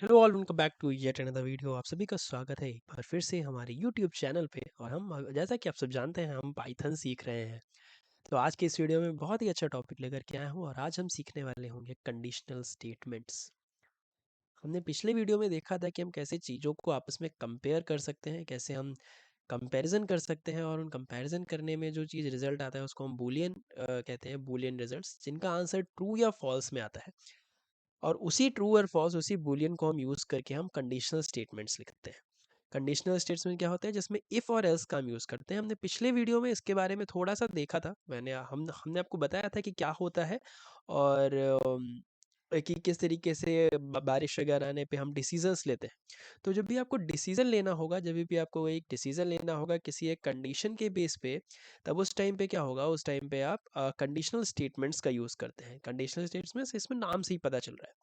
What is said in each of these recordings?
Hello all, welcome back to yet another video. आप सभी का स्वागत है एक बार फिर से हमारे यूट्यूब चैनल पे। और हम जैसा कि आप सब जानते हैं हम पाइथन सीख रहे हैं। तो आज के इस वीडियो में बहुत ही अच्छा टॉपिक लेकर के आया हूँ और आज हम सीखने वाले होंगे कंडीशनल स्टेटमेंट्स। हमने पिछले वीडियो में देखा था कि हम कैसे चीज़ों को आपस में कंपेयर कर सकते हैं, कैसे हम कंपैरिजन कर सकते हैं और उन कंपैरिजन करने में जो चीज़ रिजल्ट आता है उसको हम बूलियन कहते हैं, बूलियन रिजल्ट्स, जिनका आंसर ट्रू या फॉल्स में आता है। और उसी ट्रू और फॉल्स, उसी बूलियन को हम यूज़ करके हम कंडीशनल स्टेटमेंट्स लिखते हैं। कंडीशनल स्टेटमेंट क्या होता है? जिसमें इफ़ और एल्स का हम यूज़ करते हैं। हमने पिछले वीडियो में इसके बारे में थोड़ा सा देखा था। हमने आपको बताया था कि क्या होता है और कि किस तरीके से बारिश वगैरह आने पे हम डिसीजंस लेते हैं। तो जब भी आपको डिसीजन लेना होगा, जब भी आपको एक डिसीजन लेना होगा किसी एक कंडीशन के बेस पे, तब उस टाइम पे क्या होगा? उस टाइम पे आप कंडीशनल स्टेटमेंट्स का यूज़ करते हैं। कंडीशनल स्टेटमेंट्स, इसमें नाम से ही पता चल रहा है।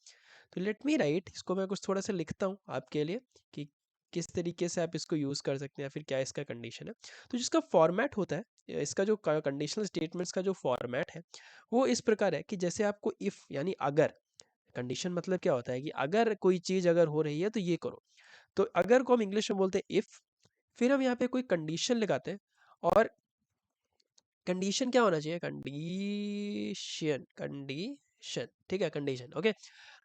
तो लेट मी राइट, इसको मैं कुछ थोड़ा सा लिखता हूँ आपके लिए कि किस तरीके से आप इसको यूज़ कर सकते हैं या फिर क्या इसका कंडीशन है। तो जिसका फॉर्मेट होता है, इसका जो कंडीशनल स्टेटमेंट्स का जो फॉर्मेट है वो इस प्रकार है कि जैसे आपको इफ़ यानी अगर, कंडीशन मतलब क्या होता है कि अगर कोई चीज़ अगर हो रही है तो ये करो। तो अगर को हम इंग्लिश में बोलते हैं इफ़, फिर हम यहाँ पे कोई कंडीशन लगाते हैं। और कंडीशन क्या होना चाहिए? कंडीशन, कंडीशन, ठीक है, कंडीशन, ओके।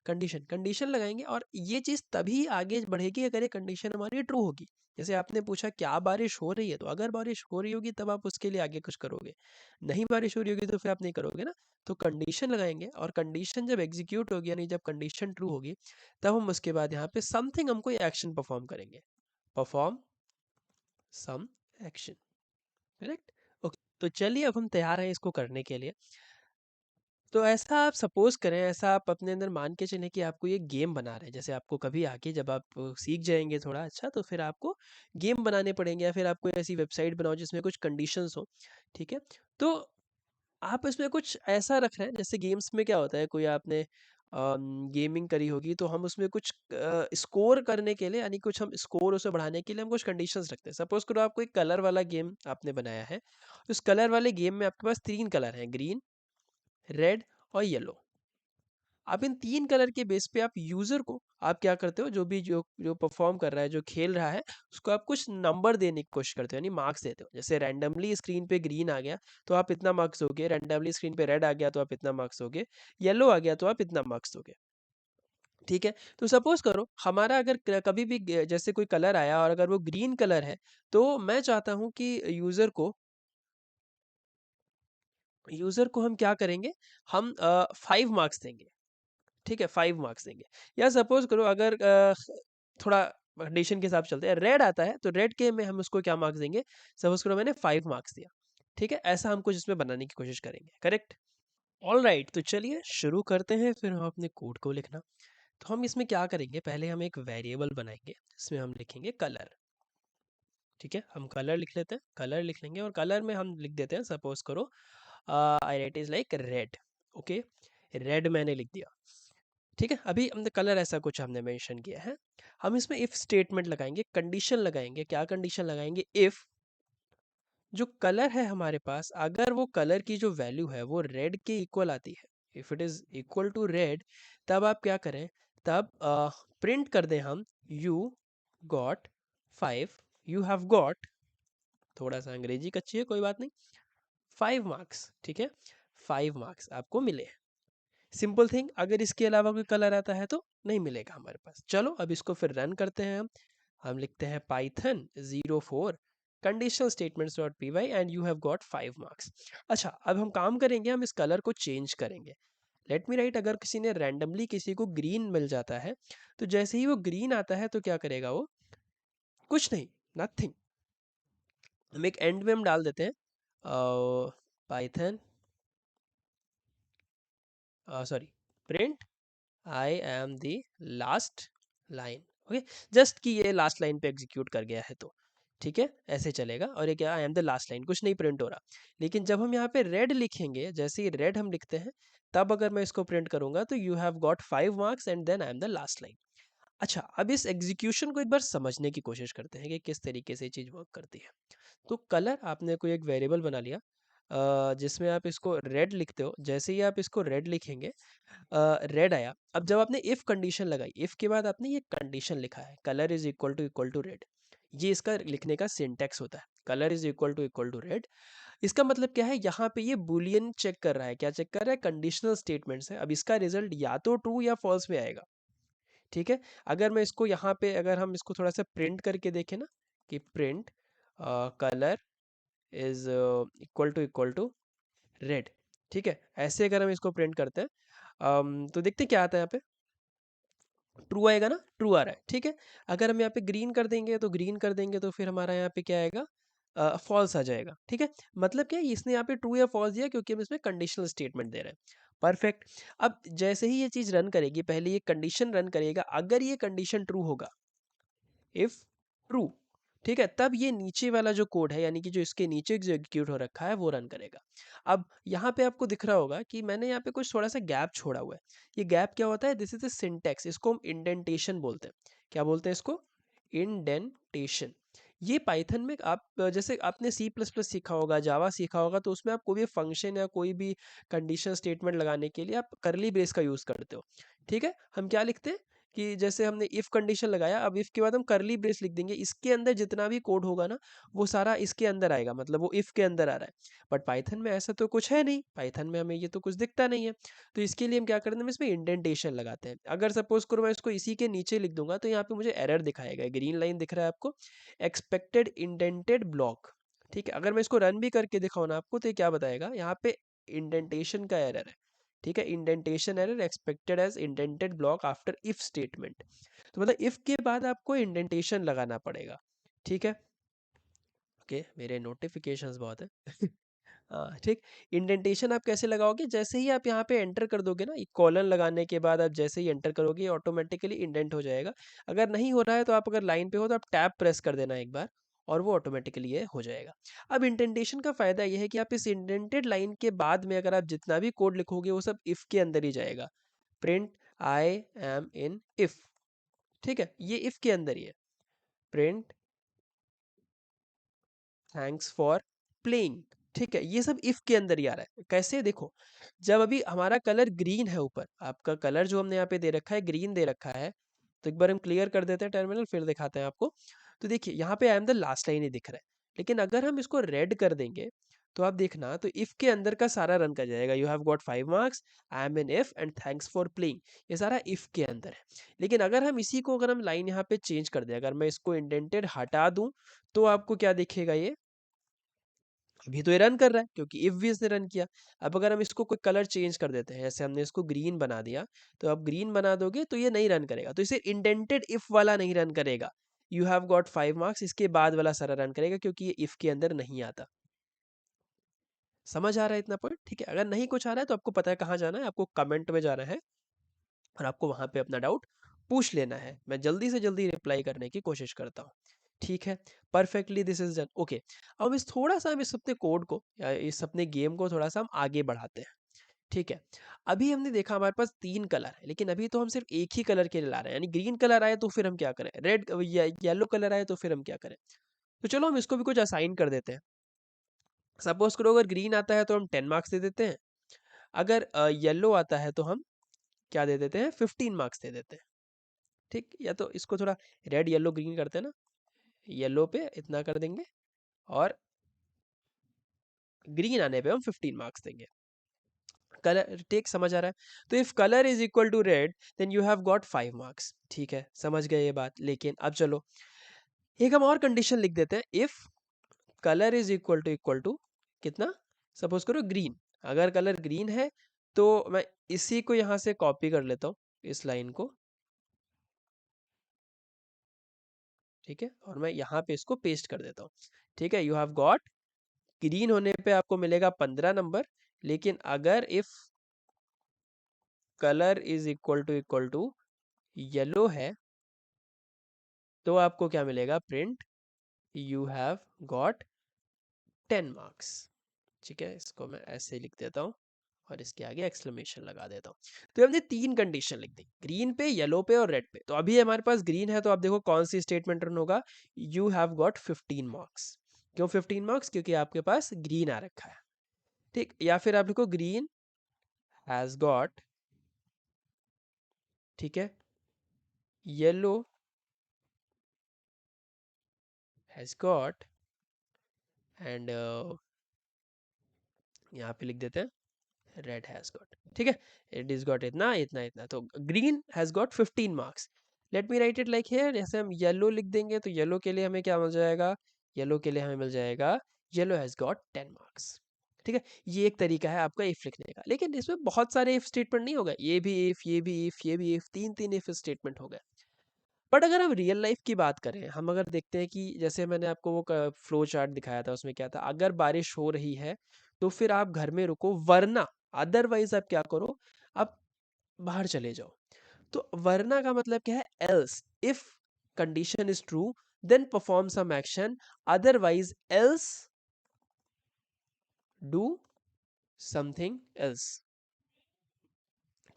कंडीशन, कंडीशन लगाएंगे और ये चीज़ तभी आगे बढ़ेगी अगर ये कंडीशन हमारी ट्रू होगी। जैसे आपने पूछा क्या बारिश हो रही है, तो अगर बारिश हो रही होगी तब आप उसके लिए आगे कुछ करोगे। नहीं बारिश हो रही होगी तो फिर आप नहीं करोगे ना। तो कंडीशन लगाएंगे और कंडीशन जब एग्जीक्यूट होगी यानी जब कंडीशन ट्रू होगी, तब हम उसके बाद यहाँ पे समथिंग, हम कोई एक्शन परफॉर्म करेंगे। Perform some action, correct. Okay, तो चलिए अब हम तैयार हैं इसको करने के लिए। तो ऐसा आप सपोज करें, ऐसा आप अपने अंदर मान के चलें कि आपको ये गेम बना रहे हैं। जैसे आपको कभी आके जब आप सीख जाएंगे थोड़ा अच्छा, तो फिर आपको गेम बनाने पड़ेंगे या फिर आप कोई ऐसी वेबसाइट बनाओ जिसमें कुछ कंडीशंस हो। ठीक है, तो आप इसमें कुछ ऐसा रख रहे हैं जैसे गेम्स में क्या होता है, कोई आपने गेमिंग करी होगी तो हम उसमें कुछ स्कोर करने के लिए, यानी कुछ हम स्कोर उसे बढ़ाने के लिए हम कुछ कंडीशंस रखते हैं। सपोज करो आप कोई कलर वाला गेम आपने बनाया है। उस कलर वाले गेम में आपके पास तीन कलर हैं, ग्रीन, रेड और येलो। आप इन तीन कलर के बेस पे आप यूजर को आप क्या करते हो, जो भी जो जो परफॉर्म कर रहा है, जो खेल रहा है, उसको आप कुछ नंबर देने की कोशिश करते हो, यानी मार्क्स देते हो। जैसे रैंडमली स्क्रीन पे ग्रीन आ गया तो आप इतना मार्क्स दोगे, रैंडमली स्क्रीन पे रेड आ गया तो आप इतना मार्क्स दोगे, येलो आ गया तो आप इतना मार्क्स दोगे। ठीक है, तो सपोज करो हमारा अगर कभी भी जैसे कोई कलर आया और अगर वो ग्रीन कलर है, तो मैं चाहता हूं कि यूजर को हम क्या करेंगे, हम 5 मार्क्स देंगे। ठीक है, 5 मार्क्स देंगे। या सपोज करो अगर थोड़ा कंडीशन के हिसाब से चलते हैं, रेड आता है तो रेड के में हम उसको क्या मार्क्स देंगे? सपोज करो मैंने 5 मार्क्स दिया। ठीक है, ऐसा हम कुछ इसमें बनाने की कोशिश करेंगे, करेक्ट। ऑल राइट, तो चलिए शुरू करते हैं फिर हम अपने कोड को लिखना। तो हम इसमें क्या करेंगे, पहले हम एक वेरिएबल बनाएंगे जिसमें हम लिखेंगे कलर। ठीक है, हम कलर लिख लेते हैं, कलर लिख लेंगे और कलर में हम लिख देते हैं, सपोज करो I write is like red. Okay, red मैंने लिख दिया। ठीक है, अभी हमने कलर ऐसा कुछ हमने मेंशन किया है। हम इसमें इफ स्टेटमेंट लगाएंगे, कंडीशन लगाएंगे। क्या कंडीशन लगाएंगे? इफ जो कलर है हमारे पास, अगर वो कलर की जो वैल्यू है वो रेड के इक्वल आती है, if it is equal to red, तब आप क्या करें? तब प्रिंट कर दें हम you got 5, you have got, थोड़ा सा अंग्रेजी कच्ची है कोई बात नहीं, 5 मार्क्स। ठीक है, 5 मार्क्स आपको मिले। सिंपल थिंग, अगर इसके अलावा कोई कलर आता है तो नहीं मिलेगा हमारे पास। चलो अब इसको फिर रन करते हैं हम लिखते हैं Python 04 conditional statements dot P Y and you have got 5 marks. अच्छा, अब हम काम करेंगे, हम इस कलर को चेंज करेंगे। लेट मी राइट, अगर किसी ने रैंडमली किसी को ग्रीन मिल जाता है, तो जैसे ही वो ग्रीन आता है तो क्या करेगा वो? कुछ नहीं, नथिंग। हम एक एंड में हम डाल देते हैं Python, sorry, print I am the last line. Okay, just कि ये लास्ट लाइन पे एग्जीक्यूट कर गया है तो ठीक है, ऐसे चलेगा। और ये क्या, आई एम द लास्ट लाइन, कुछ नहीं प्रिंट हो रहा। लेकिन जब हम यहाँ पे रेड लिखेंगे, जैसे ही रेड हम लिखते हैं, तब अगर मैं इसको प्रिंट करूंगा तो you have got 5 marks and then I am the last line. अच्छा, अब इस एग्जीक्यूशन को एक बार समझने की कोशिश करते हैं कि किस तरीके से ये चीज़ वर्क करती है। तो कलर आपने कोई एक वेरिएबल बना लिया, जिसमें आप इसको रेड लिखते हो, जैसे ही आप इसको रेड लिखेंगे, रेड आया। अब जब आपने इफ कंडीशन लगाई, इफ के बाद आपने ये कंडीशन लिखा है, colour is equal to red, ये इसका लिखने का सिंटेक्स होता है, colour is equal to red. इसका मतलब क्या है, यहाँ पे ये बुलियन चेक कर रहा है, क्या चेक कर रहा है, कंडीशनल स्टेटमेंट्स है। अब इसका रिजल्ट या तो ट्रू या फॉल्स में आएगा, ठीक है। अगर मैं इसको यहाँ पे, अगर हम इसको थोड़ा सा प्रिंट करके देखें ना, कि print colour is equal to red, ठीक है, ऐसे अगर हम इसको प्रिंट करते हैं, तो देखते हैं क्या आता है यहाँ पे। ट्रू आएगा ना, ट्रू आ रहा है, ठीक है। अगर हम यहाँ पे ग्रीन कर देंगे, तो ग्रीन कर देंगे तो फिर हमारा यहाँ पे क्या आएगा, फॉल्स आ जाएगा, ठीक है। मतलब क्या है, इसने यहाँ पे ट्रू या फॉल्स दिया क्योंकि हम इसमें कंडीशनल स्टेटमेंट दे रहे हैं। परफेक्ट। अब जैसे ही ये चीज रन करेगी, पहले ये कंडीशन रन करेगा, अगर ये कंडीशन ट्रू होगा, इफ ट्रू, ठीक है, तब ये नीचे वाला जो कोड है, यानी कि जो इसके नीचे जो एग्जीक्यूट हो रखा है, वो रन करेगा। अब यहाँ पे आपको दिख रहा होगा कि मैंने यहाँ पे कुछ थोड़ा सा गैप छोड़ा हुआ है। ये गैप क्या होता है, दिस इज द सिंटेक्स, इसको हम इंडेंटेशन बोलते हैं। क्या बोलते हैं इसको, इंडेंटेशन। ये पाइथन में आप जैसे आपने सी प्लस प्लस सीखा होगा, जावा सीखा होगा, तो उसमें आप कोई भी फंक्शन या कोई भी कंडीशन स्टेटमेंट लगाने के लिए आप करली ब्रेस का यूज करते हो, ठीक है। हम क्या लिखते हैं कि जैसे हमने इफ कंडीशन लगाया, अब इफ के बाद हम करली ब्रेस लिख देंगे, इसके अंदर जितना भी कोड होगा ना, वो सारा इसके अंदर आएगा, मतलब वो इफ के अंदर आ रहा है। बट पाइथन में ऐसा तो कुछ है नहीं, पाइथन में हमें ये तो कुछ दिखता नहीं है। तो इसके लिए हम क्या करते हैं, हम इसमें इंडेंटेशन लगाते हैं। अगर सपोज करो मैं इसको इसी के नीचे लिख दूंगा, तो यहाँ पे मुझे एरर दिखाएगा, ग्रीन लाइन दिख रहा है आपको, एक्सपेक्टेड इंडेंटेड ब्लॉक, ठीक है। अगर मैं इसको रन भी करके दिखाऊँ ना आपको, तो ये क्या बताएगा, यहाँ पे इंडेंटेशन का एरर है, ठीक है, indentation error expected as indented block after if statement. तो मतलब इफ के बाद आपको इंडेंटेशन लगाना पड़ेगा, ठीक है। ओके, मेरे नोटिफिकेशंस बहुत है। हाँ ठीक। इंडेंटेशन आप कैसे लगाओगे, जैसे ही आप यहाँ पे एंटर कर दोगे ना, कॉलन लगाने के बाद आप जैसे ही एंटर करोगे, ऑटोमेटिकली इंडेंट हो जाएगा। अगर नहीं हो रहा है, तो आप अगर लाइन पे हो तो आप टैब प्रेस कर देना एक बार, और वो ऑटोमेटिकली ये हो जाएगा। अब इंडेंटेशन का फायदा ये है कि आप इस इंडेंटेड लाइन के बाद में अगर आप जितना भी कोड लिखोगे, वो सब इफ के अंदर ही जाएगा। Print I am in if, ठीक है, ये इफ के अंदर ही है। प्रिंट थैंक्स फॉर प्लेइंग, ठीक है, ये सब इफ के अंदर ही आ रहा है। कैसे, देखो, जब अभी हमारा कलर ग्रीन है, ऊपर आपका कलर जो हमने यहाँ पे दे रखा है, ग्रीन दे रखा है। तो एक बार हम क्लियर कर देते हैं टर्मिनल, फिर दिखाते हैं आपको। तो देखिए यहाँ पे I am the last line ही दिख रहा है, लेकिन अगर हम इसको रेड कर देंगे, तो आप देखना, तो इफ के अंदर का सारा रन कर जाएगा, you have got 5 marks, I am in if and thanks for playing, ये सारा इफ के अंदर है। लेकिन अगर हम इसी को, अगर हम लाइन यहाँ पे चेंज कर दें, अगर मैं इसको इंडेंटेड हटा दूं, तो आपको क्या दिखेगा, ये अभी तो ये रन कर रहा है क्योंकि इफ भी इसने रन किया। अब अगर हम इसको कोई कलर चेंज कर देते हैं, जैसे हमने इसको ग्रीन बना दिया, तो अब ग्रीन बना दोगे तो ये नहीं रन करेगा, तो इसे इंडेंटेड इफ वाला नहीं रन करेगा। यू हैव गॉट 5 मार्क्स, इसके बाद वाला सारा रन करेगा, क्योंकि ये इफ के अंदर नहीं आता। समझ आ रहा है इतना पॉइंट, ठीक है। अगर नहीं कुछ आ रहा है, तो आपको पता है कहाँ जाना है, आपको कमेंट में जाना है, और आपको वहां पे अपना डाउट पूछ लेना है। मैं जल्दी से जल्दी रिप्लाई करने की कोशिश करता हूँ, ठीक है। Perfectly, this is done, okay. अब इस थोड़ा सा हम इस अपने कोड को, या इस अपने गेम को थोड़ा सा हम आगे बढ़ाते हैं, ठीक है। अभी हमने देखा हमारे पास 3 कलर है, लेकिन अभी तो हम सिर्फ एक ही कलर के लिए ला रहे हैं, यानी ग्रीन कलर आए तो फिर हम क्या करें, रेड या येलो कलर आए तो फिर हम क्या करें। तो चलो हम इसको भी कुछ असाइन कर देते हैं। सपोज करो अगर ग्रीन आता है तो हम 10 मार्क्स दे देते हैं, अगर येलो आता है तो हम क्या दे देते हैं, 15 मार्क्स दे देते हैं, ठीक। या तो इसको थोड़ा रेड येलो ग्रीन करते हैं ना, येलो पे इतना कर देंगे, और ग्रीन आने पे हम 15 मार्क्स देंगे। कलर टेक, समझ आ रहा है। तो if colour is equal to red, then you have got 5 marks, ठीक है, समझ गए ये बात। लेकिन अब चलो एक हम और कंडीशन लिख देते हैं, if colour is equal to कितना, सपोज करो ग्रीन। अगर कलर ग्रीन है, तो मैं इसी को यहाँ से कॉपी कर लेता हूँ, इस लाइन को, ठीक है, और मैं यहाँ पे इसको पेस्ट कर देता हूँ, ठीक है। यू हैव गॉट, ग्रीन होने पे आपको मिलेगा 15 नंबर, लेकिन अगर if colour is equal to yellow है, तो आपको क्या मिलेगा, print you have got 10 marks, ठीक है। इसको मैं ऐसे लिख देता हूँ, और इसके आगे एक्सक्लेमेशन लगा देता हूँ। तो हमने 3 कंडीशन लिख दी, ग्रीन पे, येलो पे और रेड पे। तो अभी हमारे पास ग्रीन है, तो आप देखो कौन सी स्टेटमेंट रन होगा, यू हैव गॉट 15 मार्क्स। क्यों 15 मार्क्स, क्योंकि आपके पास ग्रीन आ रखा है, ठीक, या फिर आप लिखो ग्रीन हैज गॉट, ठीक है, येलो हैज गॉट, एंड यहाँ पे लिख देते हैं रेड हैज गॉट, ठीक है, इट इज गॉट इतना इतना इतना, तो green has got 15 marks. Let me right it like here, जैसे हम येलो लिख देंगे तो येलो के लिए हमें क्या मिल जाएगा, येलो के लिए हमें मिल जाएगा येलो हैज गॉट 10 मार्क्स, ठीक है। ये एक तरीका है आपका इफ लिखने का, लेकिन इसमें बहुत सारे इफ स्टेटमेंट नहीं होगा, ये भी इफ, ये भी इफ, ये भी इफ, तीन तीन इफ स्टेटमेंट हो गए। बट अगर हम रियल लाइफ की बात करें, हम अगर देखते हैं कि जैसे मैंने आपको वो फ्लो चार्ट दिखाया था, उसमें क्या था, अगर बारिश हो रही है तो फिर आप घर में रुको, वरना अदरवाइज आप क्या करो, आप बाहर चले जाओ। तो वरना का मतलब क्या है, else, if condition is true then perform some action, otherwise else do something else,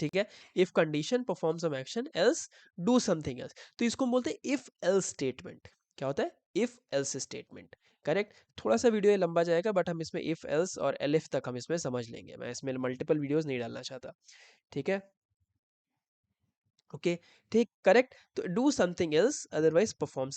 ठीक है। If condition perform some action else do something else, तो इसको हम बोलते हैं इफ एल्स स्टेटमेंट। क्या होता है, इफ एल्स स्टेटमेंट, करेक्ट। थोड़ा सा वीडियो लंबा जाएगा, बट हम इसमें इफ एल्स और एलिफ तक हम इसमें समझ लेंगे, मैं इसमें मल्टीपल वीडियोस नहीं डालना चाहता, ठीक है, ओके, ठीक, करेक्ट। तो do something else otherwise perform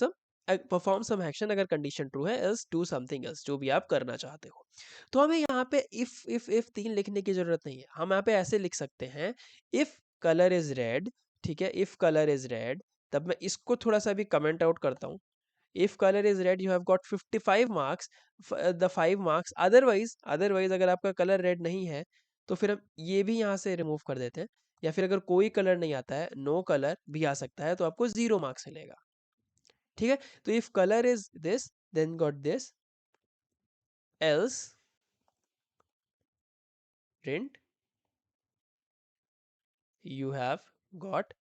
some action, अगर कंडीशन ट्रू है, एल्स डू समथिंग एल्स, जो भी आप करना चाहते हो। तो हमें यहाँ पे इफ तीन लिखने की जरूरत नहीं है, हम यहाँ पे ऐसे लिख सकते हैं, इफ कलर इज रेड, ठीक है, इफ कलर इज रेड, तब मैं इसको थोड़ा सा भी कमेंट आउट करता हूँ, if colour is red you have got 55 marks, the 5 marks, otherwise अगर आपका कलर रेड नहीं है तो फिर हम ये भी यहाँ से रिमूव कर देते हैं, या फिर अगर कोई कलर नहीं आता है, नो कलर भी आ सकता है, तो आपको 0 मार्क्स मिलेगा, ठीक है। तो if colour is this then got this, else print you have got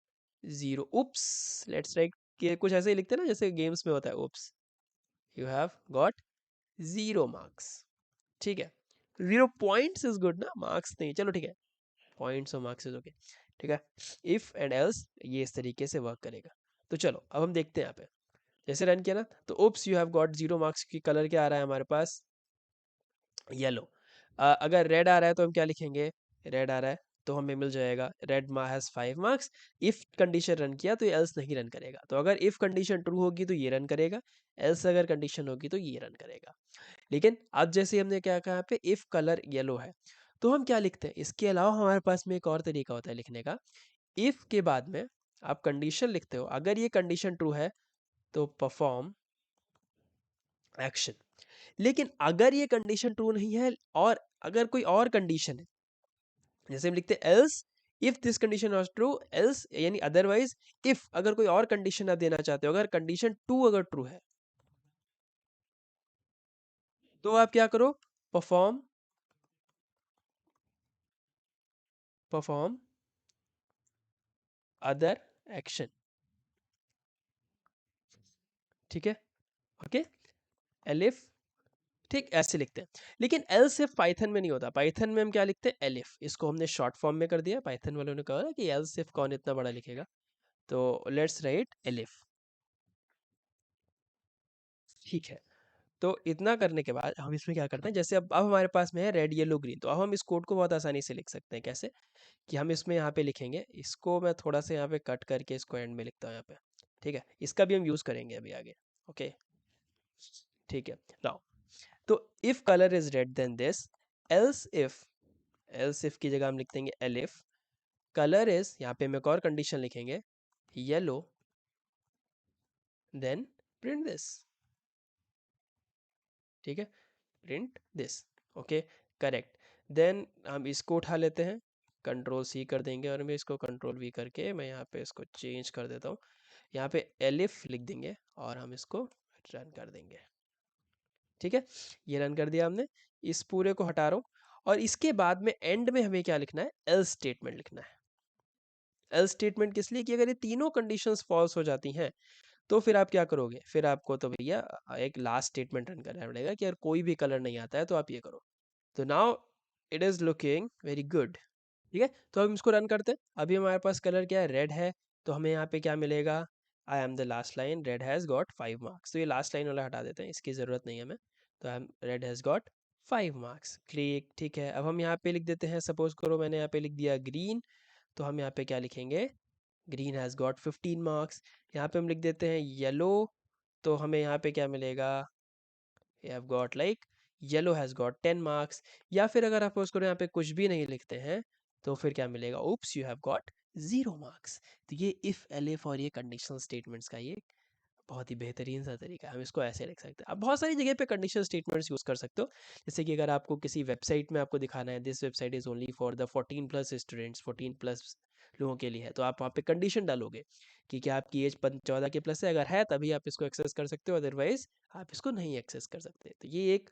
0, oops, let's write, कुछ ऐसे ही लिखते हैं ना जैसे गेम्स में होता है, उप्स, यू हैव गॉट 0 मार्क्स, ठीक है। 0 पॉइंट्स इज गुड ना, मार्क्स नहीं, चलो ठीक है, पॉइंट्स और मार्क्स इज ओके, ठीक है। इफ एंड एल्स ये इस तरीके से वर्क करेगा। तो चलो अब हम देखते हैं यहाँ पे, जैसे रन किया ना, तो oops you have got 0 marks की कलर क्या आ रहा है हमारे पास, येलो। अगर रेड आ रहा है तो हम क्या लिखेंगे, रेड आ रहा है तो हमें मिल जाएगा red has 5 marks. If condition run किया तो ये एल्स नहीं रन करेगा, तो अगर इफ कंडीशन ट्रू होगी तो ये रन करेगा, एल्स अगर कंडीशन होगी तो ये रन करेगा। लेकिन अब जैसे हमने क्या कहा यहाँ पे, इफ कलर येलो है, तो हम क्या लिखते हैं, इसके अलावा हमारे पास में एक और तरीका होता है लिखने का, इफ के बाद में आप कंडीशन लिखते हो, अगर ये कंडीशन ट्रू है तो परफॉर्म एक्शन। लेकिन अगर ये कंडीशन ट्रू नहीं है और अगर कोई और कंडीशन है, जैसे हम लिखते हैं else if this condition was true, else यानी अदरवाइज, इफ अगर कोई और कंडीशन आप देना चाहते हो, अगर कंडीशन 2 अगर ट्रू है तो आप क्या करो, परफॉर्म परफॉर्म अदर एक्शन, ठीक है, ओके, एलिफ, ठीक, ऐसे लिखते हैं। लेकिन एल सिर्फ पाइथन में नहीं होता, पाइथन में हम क्या लिखते हैं, एलिफ, इसको हमने शॉर्ट फॉर्म में कर दिया, पाइथन वालों ने कहा कि एल सिर्फ कौन इतना बड़ा लिखेगा, तो लेट्स राइट एलिफ, ठीक है। तो इतना करने के बाद हम इसमें क्या करते हैं, जैसे अब हमारे पास में है रेड येलो ग्रीन, तो अब हम इस कोड को बहुत आसानी से लिख सकते हैं, कैसे कि हम इसमें यहाँ पे लिखेंगे, इसको मैं थोड़ा सा यहाँ पे कट करके इसको एंड में लिखता हूँ यहाँ पे, ठीक है, इसका भी हम यूज़ करेंगे अभी आगे, ओके, ठीक है। नाउ तो if colour is red then this, else if, else if की जगह हम लिख देंगे एलिफ, कलर इज, यहाँ पे हम एक और कंडीशन लिखेंगे, येलो, देन प्रिंट दिस, ठीक है, print this, okay, correct. Then हम इसको उठा लेते हैं, कंट्रोल सी कर देंगे, और मैं इसको कंट्रोल वी करके मैं यहाँ पे इसको चेंज कर देता हूँ, यहाँ पे एलिफ लिख देंगे और हम इसको रन कर देंगे, ठीक है। ये रन कर दिया हमने, इस पूरे को हटा रहा हूँ, और इसके बाद में एंड में हमें क्या लिखना है, एल्स स्टेटमेंट लिखना है। एल्स स्टेटमेंट किस लिए, कि अगर ये तीनों कंडीशंस फॉल्स हो जाती हैं तो फिर आप क्या करोगे, फिर आपको तो भैया एक लास्ट स्टेटमेंट रन करना पड़ेगा कि अगर कोई भी कलर नहीं आता है तो आप ये करो। तो now it is looking very good, ठीक है। तो हम इसको रन करते हैं, अभी हमारे पास कलर क्या है, रेड है, तो हमें यहाँ पे क्या मिलेगा, आई am the last line, red has got 5 marks, तो ये लास्ट लाइन वाला हटा देते हैं, इसकी ज़रूरत नहीं है हमें, तो I am red has got 5 marks. Click, ठीक है। अब हम यहाँ पे लिख देते हैं, सपोज करो मैंने यहाँ पे लिख दिया ग्रीन, तो हम यहाँ पे क्या लिखेंगे, ग्रीन हैज़ गॉट 15 मार्क्स। यहाँ पे हम लिख देते हैं येलो, तो हमें यहाँ पे क्या मिलेगा, you have got like yellow has got 10 marks। या फिर अगर आप उसको यहाँ पे कुछ भी नहीं लिखते हैं तो फिर क्या मिलेगा, oops you have got 0 marks। तो ये if elif और ये कंडीशनल स्टेटमेंट्स का ये बहुत ही बेहतरीन सा तरीका है, हम इसको ऐसे लिख सकते हैं। आप बहुत सारी जगह पे कंडीशनल स्टेटमेंट्स यूज़ कर सकते हो, जैसे कि अगर आपको किसी वेबसाइट में आपको दिखाना है this website is only for the 14 plus students, 14 plus लोगों के लिए है, तो आप वहाँ पे कंडीशन डालोगे कि क्या आपकी एज 14 के प्लस है, अगर है तभी आप इसको एक्सेस कर सकते हो, अदरवाइज आप इसको नहीं एक्सेस कर सकते। तो ये एक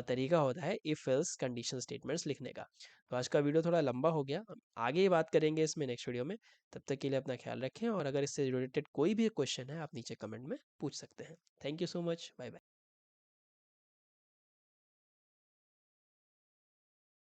तरीका होता है इफ एल्स कंडीशनल स्टेटमेंट्स लिखने का। तो आज का वीडियो थोड़ा लंबा हो गया, हम आगे बात करेंगे इसमें नेक्स्ट वीडियो में। तब तक के लिए अपना ख्याल रखें, और अगर इससे रिलेटेड कोई भी क्वेश्चन है आप नीचे कमेंट में पूछ सकते हैं। Thank you so much, bye bye.